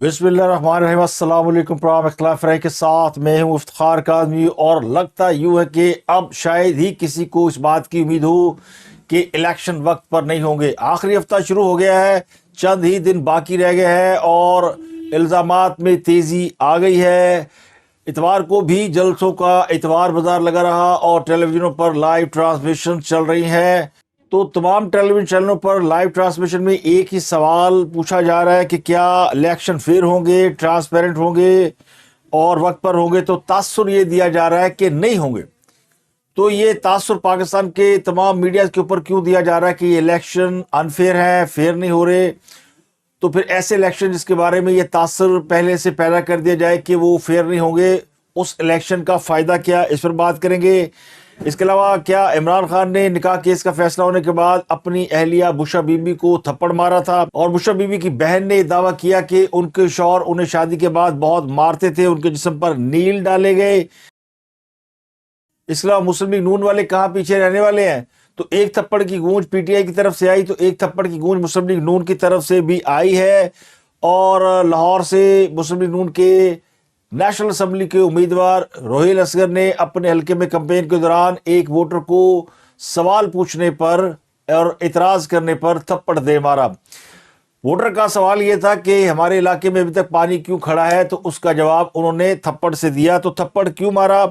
बिस्मिल्लाहिर्रहमानिर्रहीम। अस्सलाम वालेकुम। प्रोग्राम इख्तिलाफ राय के साथ मैं हूँ इफ्तिखार काज़मी, और लगता यूँ है कि अब शायद ही किसी को इस बात की उम्मीद हो कि इलेक्शन वक्त पर नहीं होंगे। आखिरी हफ्ता शुरू हो गया है, चंद ही दिन बाकी रह गए हैं और इल्ज़ामात में तेज़ी आ गई है। इतवार को भी जलसों का इतवार बाजार लगा रहा और टेलीविजनों पर लाइव ट्रांसमिशन चल रही हैं। तो तमाम टेलीविजन चैनलों पर लाइव ट्रांसमिशन में एक ही सवाल पूछा जा रहा है कि क्या इलेक्शन फेयर होंगे, ट्रांसपेरेंट होंगे और वक्त पर होंगे। तो तासुर ये दिया जा रहा है कि नहीं होंगे। तो ये तासुर पाकिस्तान के तमाम मीडिया के ऊपर क्यों दिया जा रहा है कि ये इलेक्शन अनफेयर है, फेयर नहीं हो रहे। तो फिर ऐसे इलेक्शन जिसके बारे में ये तासुर पहले से पैदा कर दिया जाए कि वो फेयर नहीं होंगे, उस इलेक्शन का फ़ायदा क्या, इस पर बात करेंगे। इसके अलावा क्या इमरान खान ने निकाह केस का फैसला होने के बाद अपनी अहलिया बुशरा बीबी को थप्पड़ मारा था, और बुशरा बीबी की बहन ने दावा किया कि उनके शौहर उन्हें शादी के बाद बहुत मारते थे, उनके जिस्म पर नील डाले गए। इसके अलावा मुस्लिम लीग नून वाले कहाँ पीछे रहने वाले हैं। तो एक थप्पड़ की गूंज पीटीआई की तरफ से आई, तो एक थप्पड़ की गूंज मुस्लिम लीग नून की तरफ से भी आई है। और लाहौर से मुस्लिम लीग नून के नेशनल असम्बली के उम्मीदवार रोहिल असगर ने अपने हलके में कैंपेन के दौरान एक वोटर को सवाल पूछने पर और इतराज करने पर थप्पड़ दे मारा। वोटर का सवाल यह था कि हमारे इलाके में अभी तक पानी क्यों खड़ा है, तो उसका जवाब उन्होंने थप्पड़ से दिया। तो थप्पड़ क्यों मारा?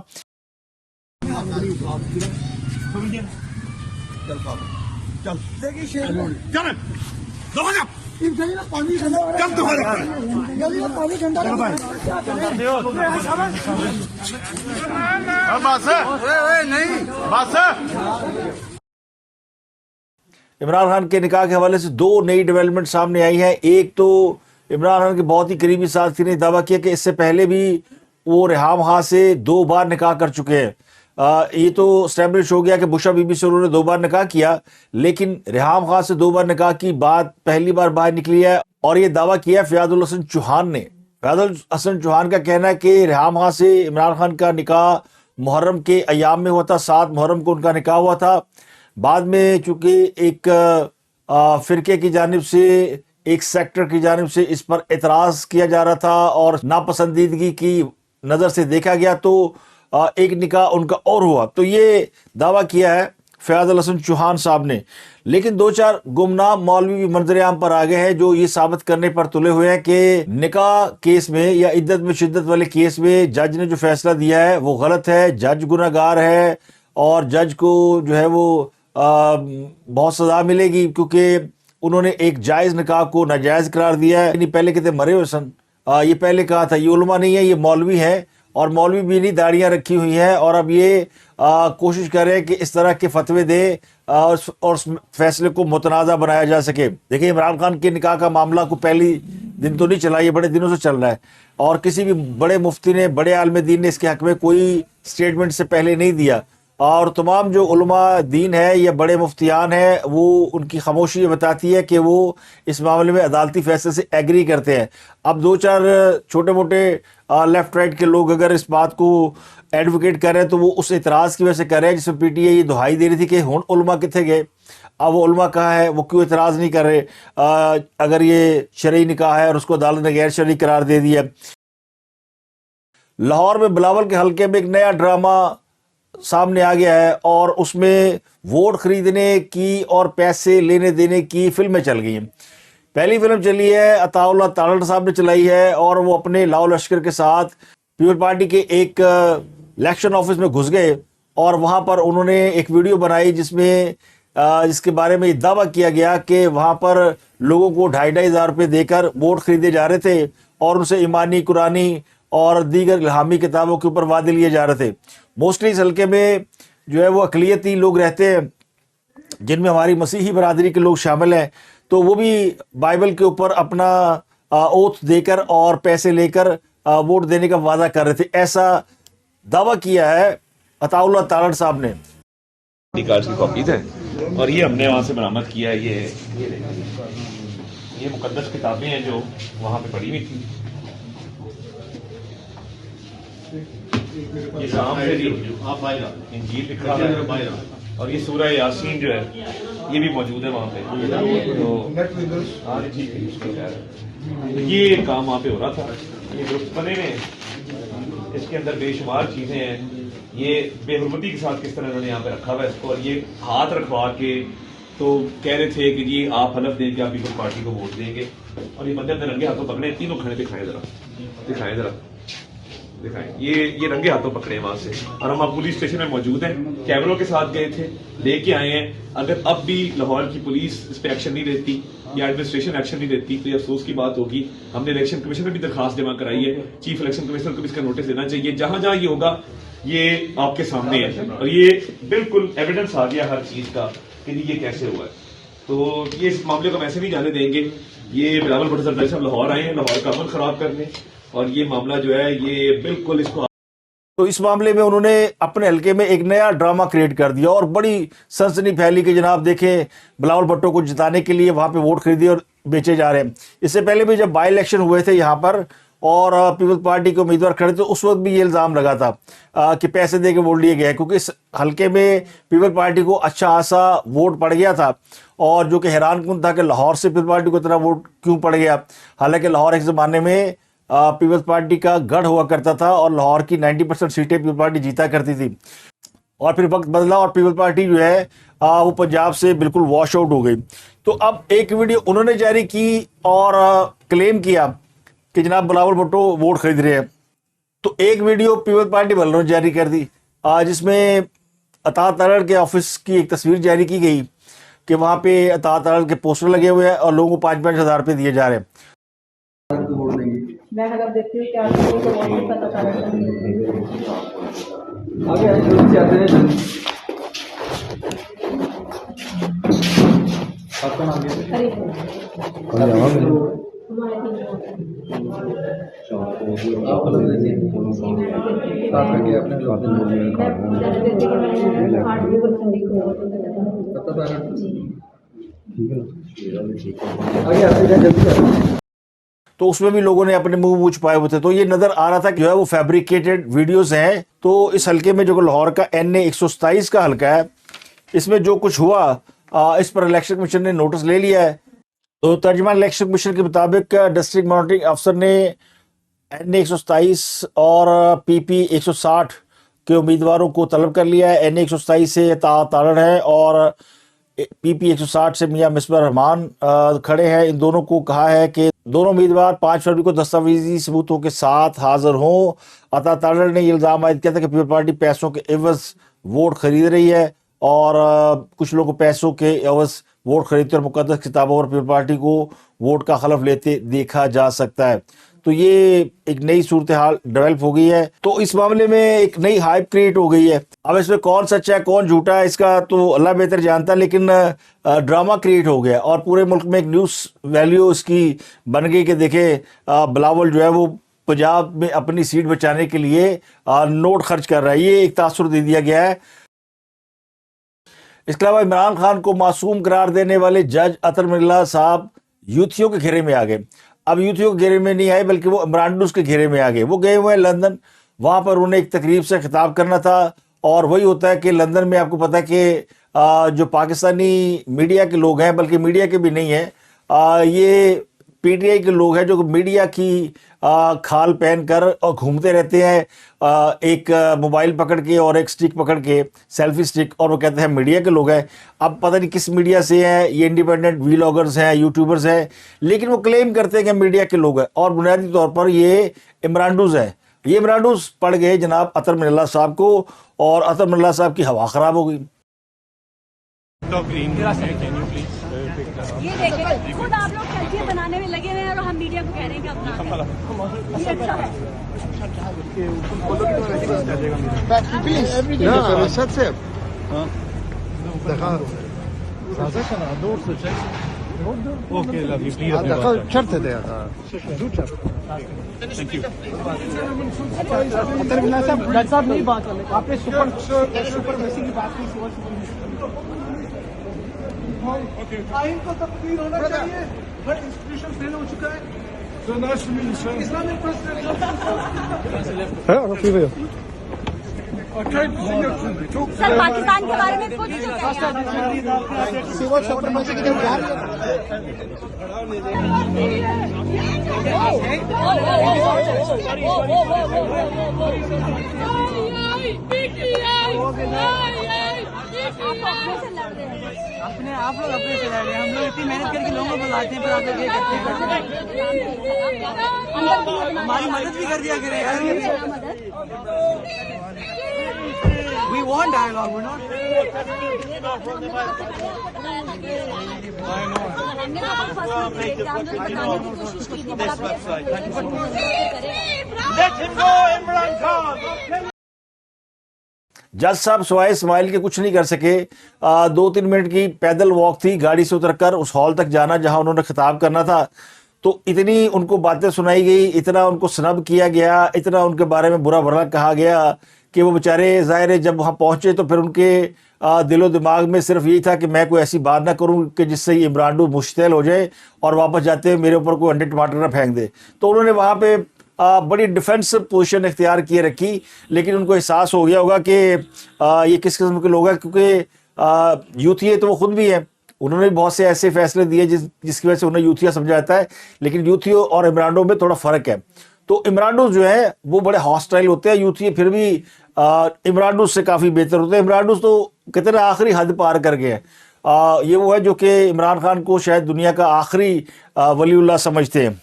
इमरान खान के निकाह के हवाले से दो नई डेवलपमेंट सामने आई है। एक तो इमरान खान के बहुत ही करीबी साथी ने दावा किया कि इससे पहले भी वो रेहाम खां से 2 बार निकाह कर चुके हैं। ये तो स्टैब्लिश हो गया कि बुशरा बीबी से उन्होंने 2 बार निकाह किया, लेकिन रेहाम खां से 2 बार निकाह की बात पहली बार बाहर निकली है। और ये दावा किया फयाजुल हसन चौहान ने। फयाजुल हसन चौहान का कहना है कि रेहाम खां से इमरान खान का निकाह मुहर्रम के अयाम में हुआ था, 7 मुहर्रम को उनका निकाह हुआ था। बाद में चूंकि एक फिरके की जानिब से, एक सेक्टर की जानिब से इस पर एतराज़ किया जा रहा था और नापसंदीदगी की नज़र से देखा गया, तो एक निकाह उनका और हुआ। तो ये दावा किया है फयाजुल हसन चौहान साहब ने। लेकिन 2-4 गुमनाम मौलवी भी मंजर आम पर आ गए हैं जो ये साबित करने पर तुले हुए हैं कि निकाह केस में या इद्दत में शिद्दत वाले केस में जज ने जो फैसला दिया है वो गलत है, जज गुनहगार है और जज को जो है वो बहुत सज़ा मिलेगी, क्योंकि उन्होंने एक जायज़ निकाह को नाजायज़ करार दिया है। नहीं, पहले कहते मरे हुए सन, ये पहले कहा था। ये उलमा नहीं है, ये मौलवी है, और मौलवी भी नहीं दाढ़ियाँ रखी हुई हैं, और अब ये कोशिश कर रहे हैं कि इस तरह के फतवे दे और फैसले को मुतनाज़ा बनाया जा सके। देखिए, इमरान खान के निकाह का मामला को पहली दिन तो नहीं चला, ये बड़े दिनों से चल रहा है, और किसी भी बड़े मुफ्ती ने, बड़े आलिम दीन ने इसके हक़ में कोई स्टेटमेंट से पहले नहीं दिया। और तमाम जो उलमा दीन है या बड़े मुफ्तियान हैं, वो उनकी खामोशी ये बताती है कि वो इस मामले में अदालती फैसले से एग्री करते हैं। अब 2-4 छोटे मोटे लेफ्ट राइट के लोग अगर इस बात को एडवोकेट कर रहे हैं, तो वो उस इतराज़ की वजह से कर रहे हैं जिसमें पीटीआई ये दुहाई दे रही थी कि हुण उलमा किथे गए, अब वो उलमा कहाँ है, वो क्यों इतराज़ नहीं कर रहे अगर ये शरई निकाह है और उसको अदालत ने गैर शरई करार दे दिया। लाहौर में बिलावल के हल्के में एक नया ड्रामा सामने आ गया है, और उसमें वोट खरीदने की और पैसे लेने देने की फिल्में चल गई हैं। पहली फिल्म चली है अताउल्लाह तालड़ साहब ने चलाई है, और वो अपने लाओ लश्कर के साथ पीपल पार्टी के एक इलेक्शन ऑफिस में घुस गए, और वहाँ पर उन्होंने एक वीडियो बनाई जिसमें जिसके बारे में दावा किया गया कि वहाँ पर लोगों को 2,500 हज़ार रुपये देकर वोट खरीदे जा रहे थे, और उनसे ईमानी, कुरानी और दीगर इल्हामी किताबों के ऊपर वादे लिए जा रहे थे। मोस्टली इस हल्के में जो है वो अक़लियती लोग रहते हैं, जिनमें हमारी मसीही बरादरी के लोग शामिल हैं, तो वो भी बाइबल के ऊपर अपना ओथ देकर और पैसे लेकर वोट देने का वादा कर रहे थे। ऐसा दावा किया है अताउल्लाह तालड़ साहब ने। कार्ड्स की कॉपीज हैं, और ये हमने वहाँ से बरामद किया है। ये मुकद्दस किताबें हैं जो वहाँ पे पड़ी हुई थी। ये सामने इंजील लिखा है, اور یہ سورہ یاسین جو ہے یہ بھی موجود ہے وہاں پہ. تو یہ کام وہاں پہ ہو رہا تھا. یہ گروپ بنے ہوئے ہیں, اس کے اندر بے شمار چیزیں ہیں. یہ بے حرمتی کے ساتھ کس طرح انہوں نے یہاں پہ رکھا ہوا ہے اس کو, اور یہ ہاتھ رکھوا کے تو کہہ رہے تھے کہ جی آپ حلف دیں کہ آپ پیپل پارٹی کو ووٹ دیں گے, اور یہ بندے اپنے رنگے ہاتھوں پکڑے. تینوں کھڑے دکھائیں ذرا, دکھائیں ذرا, دکھائیں. یہ رنگے ہاتھوں پکڑے وہاں سے, اور ہم اب پولیس اسٹیشن میں موجود ہیں, کیمروں کے ساتھ گئے تھے, لے کے آئے ہیں. اگر اب بھی لاہور کی پولیس اس پہ ایکشن نہیں لیتی یا ایڈمنسٹریشن ایکشن نہیں لیتی تو یہ افسوس کی بات ہوگی. ہم نے الیکشن کمیشن میں بھی درخواست جمع کرائی ہے, چیف الیکشن کمشنر کو بھی اس کا نوٹس دینا چاہیے. جہاں جہاں یہ ہوگا یہ آپ کے سامنے ہے, اور یہ بالکل ایویڈنس آ گیا ہر چیز کا کہ یہ کیسے ہوا ہے. تو یہ اس معاملے کو ویسے نہیں جانے دیں گے. یہ بلاول بھٹو زرداری صاحب لاہور آئے ہیں لاہور کا امن خراب کرنے, اور یہ معاملہ جو ہے یہ بالکل اس کو. تو اس معاملے میں انہوں نے اپنے حلقے میں ایک نیا ڈرامہ کریٹ کر دیا اور بڑی سنسنی پھیلی کہ جناب دیکھیں بلاول بھٹو کو جتانے کے لیے وہاں پہ ووٹ خریدے اور بیچے جا رہے ہیں. اس سے پہلے بھی جب بائی الیکشن ہوئے تھے یہاں پر اور پیپلز پارٹی کے امیدوار کھڑے تھے, اس وقت بھی یہ الزام لگا تھا کہ پیسے دے کے ووٹ لیے گئے, کیونکہ اس حلقے میں پیپل پارٹی کو اچھا خاصا ووٹ پڑ گیا تھا, اور جو کہ حیران کن تھا کہ لاہور سے پیپل پارٹی کو اتنا ووٹ کیوں پڑ گیا. حالانکہ لاہور ایک زمانے میں پیپلز پارٹی کا گڑھ ہوا کرتا تھا اور لاہور کی 90% سیٹیں پیپل پارٹی جیتا کرتی تھی, اور پھر وقت بدلا اور پیپل پارٹی جو ہے وہ پنجاب سے بالکل واش آؤٹ ہو گئی. تو اب ایک ویڈیو انہوں نے جاری کی اور کلیم کیا کہ جناب بلاول بھٹو ووٹ خرید رہے ہیں. تو ایک ویڈیو پیپل پارٹی والوں نے جاری کر دی جس میں عطا ترڑ کے آفس کی ایک تصویر جاری کی گئی کہ وہاں پہ عطا ترڑ کے پوسٹر لگے ہوئے ہیں اور لوگوں کو 5-5 ہزار روپے دیے جا رہے ہیں. میں اگر دیکھتی ہوں کہ آپ لوگوں کو بہت ہی پتہ چلا تو اس میں بھی لوگوں نے اپنے منہ چھپائے ہوئے تھے. تو یہ نظر آ رہا تھا کہ جو ہے وہ فیبریکیٹڈ ویڈیوز ہیں. تو اس حلقے میں جو لاہور کا NA 127 کا حلقہ ہے, اس میں جو کچھ ہوا اس پر الیکشن کمیشن نے نوٹس لے لیا ہے. تو ترجمان الیکشن کمیشن کے مطابق ڈسٹرکٹ مانیٹرنگ افسر نے NA 127 اور PP 160 کے امیدواروں کو طلب کر لیا ہے. NA 127 سے عطا ترڑ ہے اور PP 160 سے میاں مصباح الرحمان کھڑے ہیں. ان دونوں کو کہا ہے کہ دونوں امیدوار 5 فروری کو دستاویزی ثبوتوں کے ساتھ حاضر ہوں. عطا ترڑ نے یہ الزام عائد کیا تھا کہ پیپل پارٹی پیسوں کے عوض ووٹ خرید رہی ہے, اور کچھ لوگوں کو پیسوں کے عوض ووٹ خریدتے اور مقدس کتابوں پر پیپل پارٹی کو ووٹ کا خلف لیتے دیکھا جا سکتا ہے. تو یہ ایک نئی صورتحال ڈیولپ ہو گئی ہے. تو اس معاملے میں ایک نئی ہائپ کریٹ ہو گئی ہے. اب اس میں کون سچا ہے کون جھوٹا ہے اس کا تو اللہ بہتر جانتا ہے, لیکن ڈرامہ کریٹ ہو گیا اور پورے ملک میں ایک نیوز ویلیو اس کی بن گئی کہ دیکھیں بلاول جو ہے وہ پنجاب میں اپنی سیٹ بچانے کے لیے نوٹ خرچ کر رہا ہے. یہ ایک تاثر دے دیا گیا ہے. اس کے علاوہ عمران خان کو معصوم قرار دینے والے جج اطہر من اللہ صاحب یوتھیوں کے گھیرے میں آ گئے. اب یوتھیوں کے گھیرے میں نہیں آئے بلکہ وہ عمرانڈوز کے گھیرے میں آ گئے. وہ گئے ہوئے ہیں لندن, وہاں پر انہیں ایک تقریب سے خطاب کرنا تھا. اور وہی ہوتا ہے کہ لندن میں آپ کو پتا ہے کہ جو پاکستانی میڈیا کے لوگ ہیں, بلکہ میڈیا کے بھی نہیں ہیں, یہ PTI کے لوگ ہیں جو میڈیا کی کھال پہن کر اور گھومتے رہتے ہیں ایک موبائل پکڑ کے اور ایک سٹک پکڑ کے, سیلفی سٹک, اور وہ کہتے ہیں میڈیا کے لوگ ہیں. اب پتہ نہیں کس میڈیا سے ہیں, یہ انڈیپینڈنٹ ویلاگرز ہیں, یوٹیوبرز ہیں, لیکن وہ کلیم کرتے ہیں کہ میڈیا کے لوگ ہیں اور بنیادی طور پر یہ عمرانڈوز ہیں. یہ عمرانڈوز پڑ گئے جناب اطہر من اللہ صاحب کو, اور اطہر من اللہ صاحب کی ہوا خراب ہو گئی. یہ دیکھیں خود آپ لوگ سیلفی بنانے میں لگے ہوئے ہیں اور ہم میڈیا کو کہہ رہے ہیں کہ اپنا یہ اچھا ہے. صاحب نہیں بات کر رہے آپ نے سپر میسی کی بات کی. آئین کو تبدیل ہونا چاہیے, ہر انسٹیٹیوشن فیل ہو چکا ہے. اسلامک सर पाकिस्तान के बारे में कुछ जो कहें आप। सिविल सप्रेमेसी की तरफ जा रही आप अपने से लड़ रहे हैं। अपने आप लोग अपने से लड़ रहे हैं, हम लोग इतनी मेहनत करके लोगों को बुलाते हैं, पर आप लोग ये करते हैं। हमारी मदद भी कर दिया करें यार। We want dialogue, we're not. हमने तो आपको फर्स्ट में एग्जाम जो बताने की कोशिश की थी, पर आप जज साहब सवाए इस्माइल के कुछ नहीं कर सके। 2-3 मिनट की पैदल वॉक थी, गाड़ी से उतरकर उस हॉल तक जाना जहां उन्होंने खिताब करना था। तो इतनी उनको बातें सुनाई गई, इतना उनको स्नब किया गया, इतना उनके बारे में बुरा भला कहा गया कि वो बेचारे ज़ाहिर है जब वहाँ पहुँचे तो फिर उनके दिलो दिमाग में सिर्फ यही था कि मैं कोई ऐसी बात ना करूं कि जिससे ये इमरान डू मुश्तिल हो जाए और वापस जाते हुए मेरे ऊपर कोई अंडे टमाटर ना फेंक दे। तो उन्होंने वहाँ पे बड़ी डिफेंसिव पोजीशन इख्तियार किए रखी, लेकिन उनको एहसास हो गया होगा कि ये किस किस्म के लोग हैं, क्योंकि यूथिया तो वो खुद भी हैं। उन्होंने बहुत से ऐसे फैसले दिए जिसकी वजह से उन्हें यूथिया समझा जाता है, लेकिन यूथियो और इमरान में थोड़ा फ़र्क है। तो इमरान जो है वो बड़े हॉस्टाइल होते हैं, यूथिया फिर भी इमरान से काफ़ी बेहतर होते हैं। इमरान तो कहते हैं आखिरी हद पार कर गए हैं। ये वो है जो कि इमरान खान को शायद दुनिया का आखिरी वलीउल्लाह समझते हैं,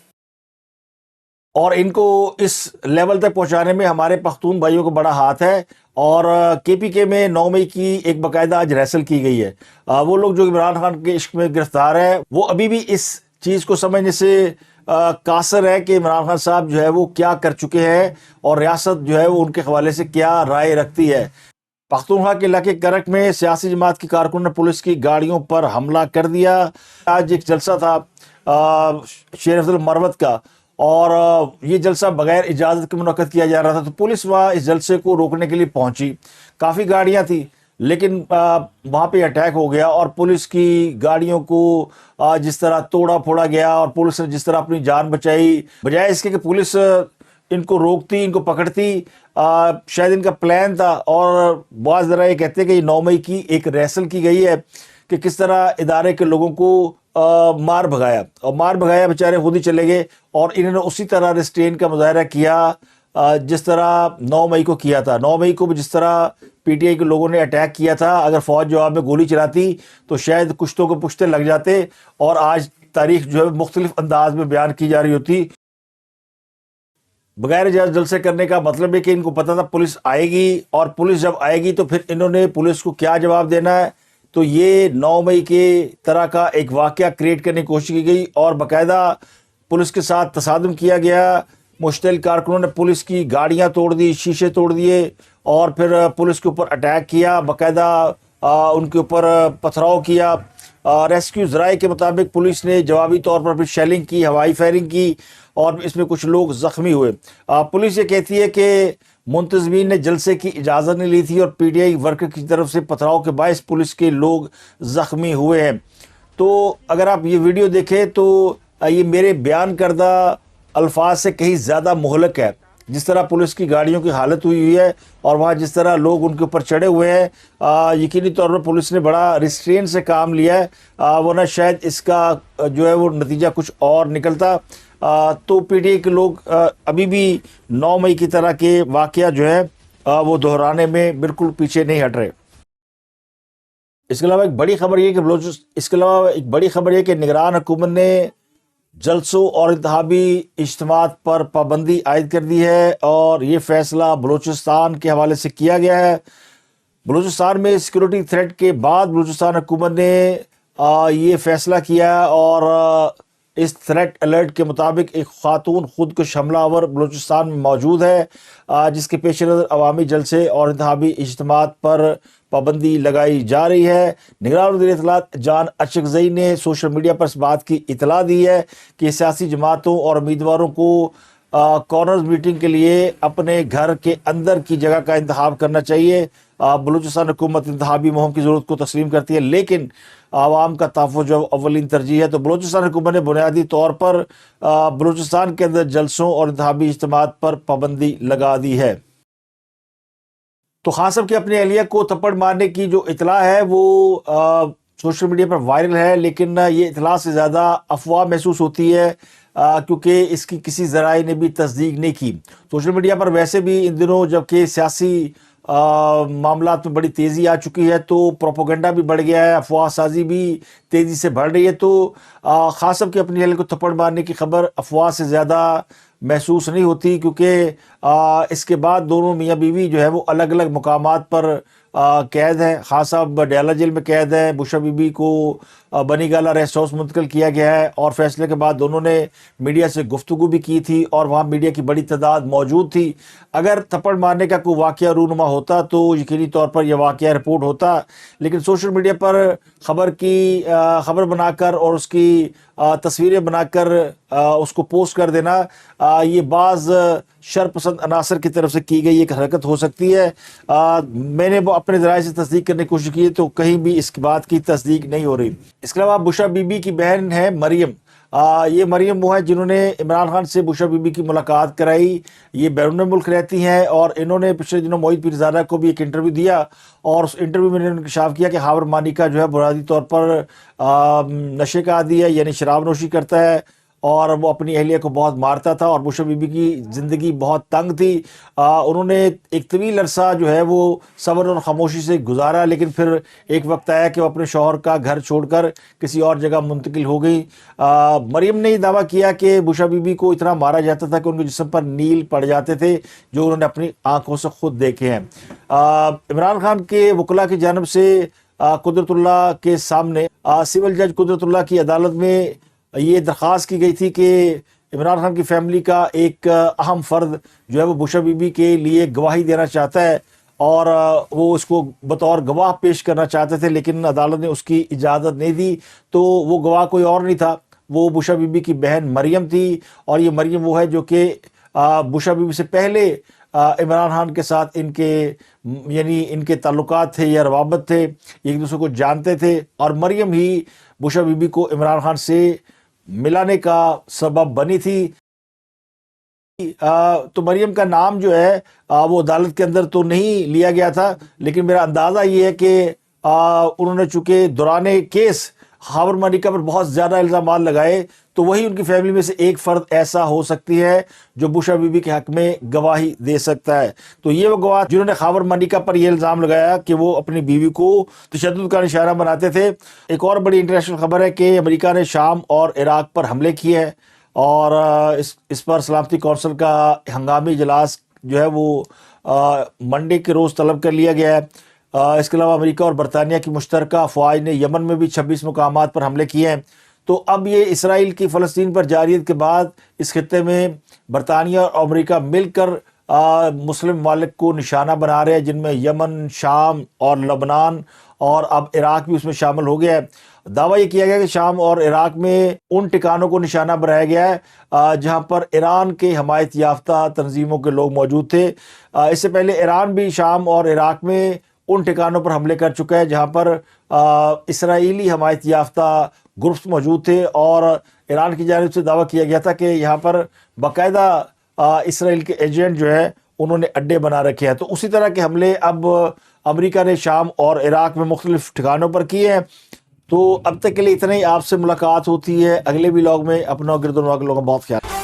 और इनको इस लेवल तक पहुंचाने में हमारे पख्तून भाइयों को बड़ा हाथ है। और KPK में 9 मई की एक बाकायदा आज रैसल की गई है। वो लोग जो इमरान खान के इश्क में गिरफ्तार है वो अभी भी इस चीज़ को समझने से कासर है कि इमरान खान साहब जो है वो क्या कर चुके हैं और रियासत जो है वो उनके हवाले से क्या राय रखती है। पख्तूनख्वा के इलाके करक में सियासी जमात की कारकुन ने पुलिस की गाड़ियों पर हमला कर दिया। आज एक जलसा था शेर अफजल मरवत का, और ये जलसा बगैर इजाज़त के मुनक्कद किया जा रहा था। तो पुलिस वहाँ इस जलसे को रोकने के लिए पहुंची, काफ़ी गाड़ियां थी, लेकिन वहाँ पे अटैक हो गया और पुलिस की गाड़ियों को जिस तरह तोड़ा फोड़ा गया और पुलिस ने जिस तरह अपनी जान बचाई, बजाय इसके कि पुलिस इनको रोकती, इनको पकड़ती, शायद इनका प्लान था। और बाज़ ज़रा ये कहते हैं कि 9 मई की एक रैसल की गई है कि किस तरह इदारे के लोगों को मार भगाया, और मार भगाया बेचारे खुद ही चले गए। और इन्होंने उसी तरह रिस्ट्रेन का मुजाहरा किया जिस तरह 9 मई को किया था। 9 मई को भी जिस तरह PTI के लोगों ने अटैक किया था, अगर फ़ौज जवाब में गोली चलाती तो शायद कुश्तों को पुश्ते लग जाते और आज तारीख जो है मुख्तलिफ अंदाज में बयान की जा रही होती। बगैर इजाज़त जलसे करने का मतलब है कि इनको पता था पुलिस आएगी, और पुलिस जब आएगी तो फिर इन्होंने पुलिस को क्या जवाब देना है। तो ये 9 मई के तरह का एक वाक़या क्रिएट करने की कोशिश की गई और बाकायदा पुलिस के साथ तसादम किया गया। मुश्तिल कारकुनों ने पुलिस की गाड़ियां तोड़ दी, शीशे तोड़ दिए और फिर पुलिस के ऊपर अटैक किया, बाकायदा उनके ऊपर पथराव किया। रेस्क्यू ज़राए के मुताबिक पुलिस ने जवाबी तौर पर फिर शेलिंग की, हवाई फायरिंग की, और इसमें कुछ लोग ज़ख्मी हुए। पुलिस ये कहती है कि मुंतज़मीन ने जलसे की इजाज़त नहीं ली थी और PTI वर्कर की तरफ से पथराव के बायस पुलिस के लोग ज़ख्मी हुए हैं। तो अगर आप ये वीडियो देखें तो ये मेरे बयान करदा अल्फाज से कहीं ज़्यादा मुहलक है। जिस तरह पुलिस की गाड़ियों की हालत हुई है और वहाँ जिस तरह लोग उनके ऊपर चढ़े हुए हैं, यकीनी तौर पर पुलिस ने बड़ा रिस्ट्रेन से काम लिया है, वरना शायद इसका जो है वो नतीजा कुछ और निकलता। तो PTI के लोग अभी भी 9 मई की तरह के वाक़या जो है वो दोहराने में बिल्कुल पीछे नहीं हट रहे। इसके अलावा एक बड़ी खबर ये कि निगरान हुकूमत ने जलसों और इंतखाबी इज्तिमात पर पाबंदी आयद कर दी है, और ये फैसला बलूचिस्तान के हवाले से किया गया है। बलूचिस्तान में सिक्योरिटी थ्रेट के बाद बलूचिस्तान हुकूमत ने ये फैसला किया, और इस थ्रेट अलर्ट के मुताबिक एक खातून खुदकुश हमलावर बलूचिस्तान में मौजूद है, जिसके पेश नज़र अवामी जलसे और इंतखाबी इज्तिमात पर पाबंदी लगाई जा रही है। निगरान वज़ीर इत्तलात जान अचकज़ई ने सोशल मीडिया पर इस बात की इतला दी है कि सियासी जमातों और उम्मीदवारों को कॉर्नर्स मीटिंग के लिए अपने घर के अंदर की जगह का इंतखाब करना चाहिए। बलूचिस्तान हुकूमत इंतखाबी मुहिम की ज़रूरत को तस्लीम करती है, लेकिन आवाम का तहफ़्फ़ुज़ जो अव्वलीन तरजीह है। तो बलूचिस्तान हुकूमत ने बुनियादी तौर पर बलूचिस्तान के अंदर जलसों और इंतखाबी इज्तिमात पर पाबंदी लगा दी है। تو خان صاحب کی اپنی اہلیہ کو تھپڑ مارنے کی جو اطلاع ہے وہ سوشل میڈیا پر وائرل ہے، لیکن یہ اطلاع سے زیادہ افواہ محسوس ہوتی ہے کیونکہ اس کی کسی ذرائع نے بھی تصدیق نہیں کی۔ سوشل میڈیا پر ویسے بھی ان دنوں جبکہ سیاسی معاملات میں بڑی تیزی آ چکی ہے تو پروپیگنڈا بھی بڑھ گیا ہے، افواہ سازی بھی تیزی سے بڑھ رہی ہے، تو خان صاحب کی اپنی اہلیہ کو تھپڑ مارنے کی خبر افواہ سے زیادہ محسوس نہیں ہوتی، کیونکہ اس کے بعد دونوں میاں بیوی جو ہے وہ الگ الگ مقامات پر قید ہیں۔ خان صاحب ڈیالہ جیل میں قید ہیں، بشرا بی بی کو بنی گالہ ریسٹ ہاؤس منتقل کیا گیا ہے، اور فیصلے کے بعد دونوں نے میڈیا سے گفتگو بھی کی تھی اور وہاں میڈیا کی بڑی تعداد موجود تھی۔ اگر تھپڑ مارنے کا کوئی واقعہ رونما ہوتا تو یقینی طور پر یہ واقعہ رپورٹ ہوتا، لیکن سوشل میڈیا پر خبر بنا کر اور اس کی تصویریں بنا کر اس کو پوسٹ کر دینا یہ بعض شر پسند عناصر کی طرف سے کی گئی ایک حرکت ہو سکتی ہے۔ میں نے اپنے ذرائع سے تصدیق کرنے کی کوشش کی تو کہیں بھی اس بات کی تصدیق نہیں ہو رہی۔ اس کے علاوہ بشرا بی بی کی بہن ہے مریم، یہ مریم وہ ہے جنہوں نے عمران خان سے بشرا بی بی کی ملاقات کرائی، یہ بیرون ملک رہتی ہیں، اور انہوں نے پچھلے دنوں موعید پیرزادہ کو بھی ایک انٹرویو دیا، اور اس انٹرویو میں انہوں نے انکشاف کیا کہ خاور مانیکا جو ہے بنیادی طور پر نشے کا عادی ہے، یعنی شراب نوشی کرتا ہے، اور وہ اپنی اہلیہ کو بہت مارتا تھا، اور بشرا بی بی کی زندگی بہت تنگ تھی۔ انہوں نے ایک طویل عرصہ جو ہے وہ صبر اور خاموشی سے گزارا، لیکن پھر ایک وقت آیا کہ وہ اپنے شوہر کا گھر چھوڑ کر کسی اور جگہ منتقل ہو گئی۔ مریم نے یہ دعویٰ کیا کہ بشرا بی بی کو اتنا مارا جاتا تھا کہ ان کے جسم پر نیل پڑ جاتے تھے، جو انہوں نے اپنی آنکھوں سے خود دیکھے ہیں۔ عمران خان کے وکلاء کی جانب سے قدرت اللہ کے سامنے سول جج قدرت اللہ کی عدالت میں یہ درخواست کی گئی تھی کہ عمران خان کی فیملی کا ایک اہم فرد جو ہے وہ بشرا بی بی کے لیے گواہی دینا چاہتا ہے، اور وہ اس کو بطور گواہ پیش کرنا چاہتے تھے، لیکن عدالت نے اس کی اجازت نہیں دی۔ تو وہ گواہ کوئی اور نہیں تھا، وہ بشرا بی بی کی بہن مریم تھی، اور یہ مریم وہ ہے جو کہ بشرا بی بی سے پہلے عمران خان کے ساتھ ان کے تعلقات تھے یا روابط تھے، ایک دوسرے کو جانتے تھے، اور مریم ہی بشرا بی بی کو عمران خان سے ملانے کا سبب بنی تھی۔ تو مریم کا نام جو ہے وہ عدالت کے اندر تو نہیں لیا گیا تھا، لیکن میرا اندازہ یہ ہے کہ انہوں نے چونکہ دوران کیس خاور مانیکا پر بہت زیادہ الزامات لگائے، تو وہی ان کی فیملی میں سے ایک فرد ایسا ہو سکتی ہے جو بشرا بی بی کے حق میں گواہی دے سکتا ہے۔ تو یہ وہ گواہ جنہوں نے خاور مانیکا پر یہ الزام لگایا کہ وہ اپنی بیوی کو تشدد کا نشانہ بناتے تھے۔ ایک اور بڑی انٹرنیشنل خبر ہے کہ امریکہ نے شام اور عراق پر حملے کیے ہیں، اور اس پر سلامتی کونسل کا ہنگامی اجلاس جو ہے وہ منڈے کے روز طلب کر لیا گیا ہے۔ اس کے علاوہ امریکہ اور برطانیہ کی مشترکہ افواج نے یمن میں بھی 26 مقامات پر حملے کیے ہیں۔ تو اب یہ اسرائیل کی فلسطین پر جارحیت کے بعد اس خطے میں برطانیہ اور امریکہ مل کر مسلم ممالک کو نشانہ بنا رہے ہیں، جن میں یمن، شام اور لبنان، اور اب عراق بھی اس میں شامل ہو گیا ہے۔ دعویٰ یہ کیا گیا کہ شام اور عراق میں ان ٹھکانوں کو نشانہ بنایا گیا ہے جہاں پر ایران کے حمایت یافتہ تنظیموں کے لوگ موجود تھے۔ اس سے پہلے ایران بھی شام اور عراق میں ان ٹھکانوں پر حملے کر چکا ہے جہاں پر اسرائیلی حمایت یافتہ گروپس موجود تھے، اور ایران کی جانب سے دعویٰ کیا گیا تھا کہ یہاں پر باقاعدہ اسرائیل کے ایجنٹ جو ہے انہوں نے اڈے بنا رکھے ہیں۔ تو اسی طرح کے حملے اب امریکہ نے شام اور عراق میں مختلف ٹھکانوں پر کیے ہیں۔ تو اب تک کے لیے اتنا ہی، آپ سے ملاقات ہوتی ہے اگلے ولاگ میں۔ اپنا گرد و نواح کے لوگوں کا بہت خیال۔